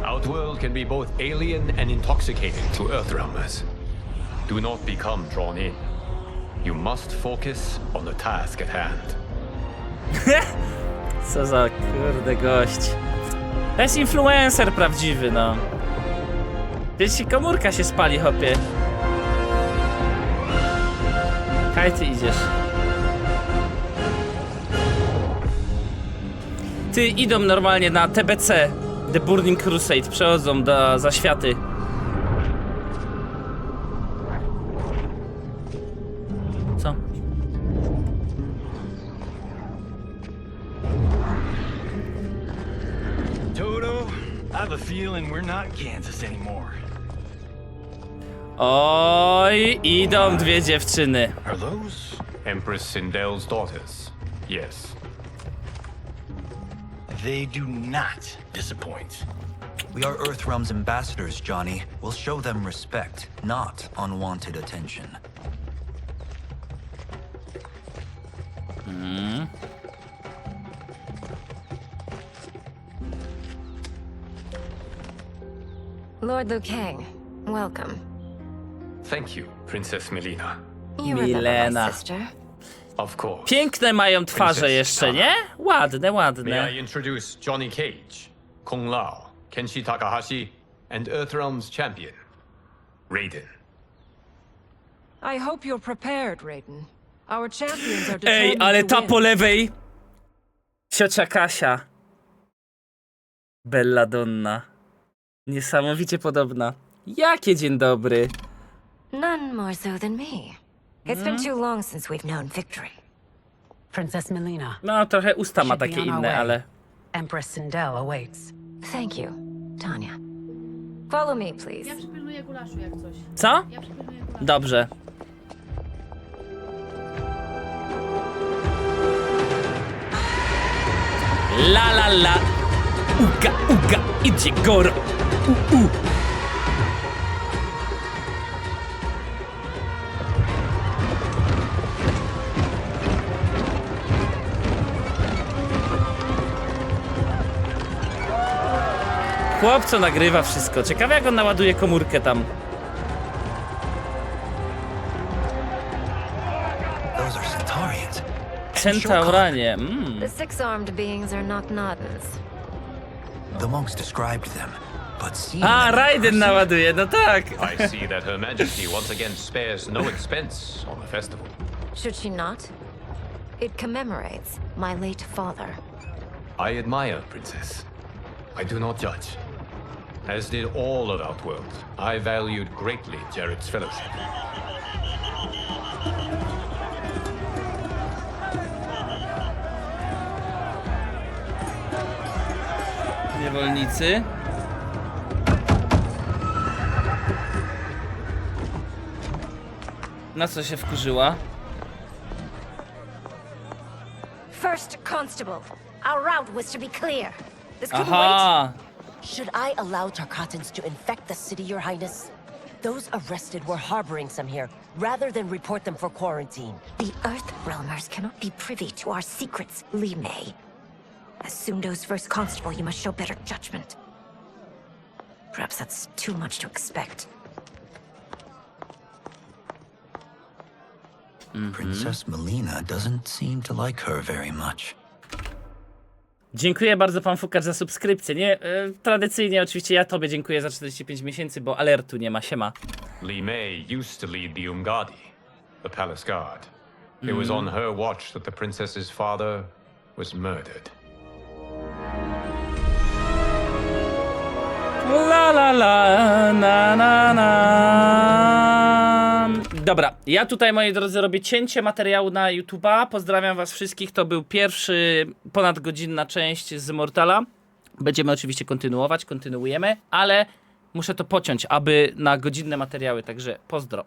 Outworld can be both alien and intoxicating to Earthrealmers. Do not become drawn in. You must focus on the task at hand. Co za kurde gość. To jest influencer prawdziwy, no. Wiesz, komórka się spali, hopie. Kaj ty idziesz. Ty idą normalnie na TBC. The Burning Crusade. Przechodzą do zaświaty. Co? Toto, I have a feeling we're not Kansas anymore. Oj, idą dwie dziewczyny. Are those Empress Sindel's daughters? Yes. They do not disappoint. We are Earthrealm's ambassadors, Johnny. We'll show them respect, not unwanted attention. Lord Liu Kang, welcome. Thank you, Princess Melina. You remember my sister? Of course. Piękne mają twarze Princess jeszcze, Tana. nie? Ładne, May ładne. I introduce Johnny Cage, Kung Lao, Kenshi Takahashi, and Earthrealm's champion, Raiden. I hope you're prepared, Raiden. Our champions are Ej, determined ale to ta win. po lewej. Ciocia Kasia. Belladonna. Niesamowicie podobna. Jakie dzień dobry. None more so than me. It's been too long since we've known victory. Princess Melina. No, trochę usta ma Should be takie on our inne, way. ale... Empress Sindel awaits. Thank you, Tanya. Follow me, please. Ja przypilnuję gulaszu jak coś. Co? Ja przypilnuję gulaszu. Dobrze. La la la. Uga, uga, idzie goro. Chłopco nagrywa wszystko. Ciekawe jak on naładuje komórkę tam. Those are Centaurians. Centauranie. The six-armed beings are not Nodens. The monks described them, but seeing A, them in Raiden person- naładuje, no tak. I see that Her Majesty once again spares no expense on the festival. Should she not? It commemorates my late father. I admire, Princess. I do not judge. As did all of Outworld, I valued greatly Jared's fellowship. Niewolnicy. Na co się wkurzyła? First Constable, our route was to be clear. This couldn't Aha! Should I allow Tarkatans to infect the city, Your Highness? Those arrested were harboring some here, rather than report them for quarantine. The Earthrealmers cannot be privy to our secrets, Li Mei. As Sundo's first constable, you must show better judgment. Perhaps that's too much to expect. Princess Melina doesn't seem to like her very much. Dziękuję bardzo pan Fukacz za subskrypcję. Nie, tradycyjnie oczywiście ja tobie dziękuję za 45 miesięcy, bo alertu nie ma, siema. Li Mei used to lead the Umgadi, the palace guard. It was on her watch that the princess's father was murdered. La la la, na na na. Dobra, ja tutaj, moi drodzy, robię cięcie materiału na YouTube'a. Pozdrawiam was wszystkich. To był pierwszy ponadgodzinna część z Mortala. Będziemy oczywiście kontynuujemy, ale muszę to pociąć, aby na godzinne materiały, także pozdro.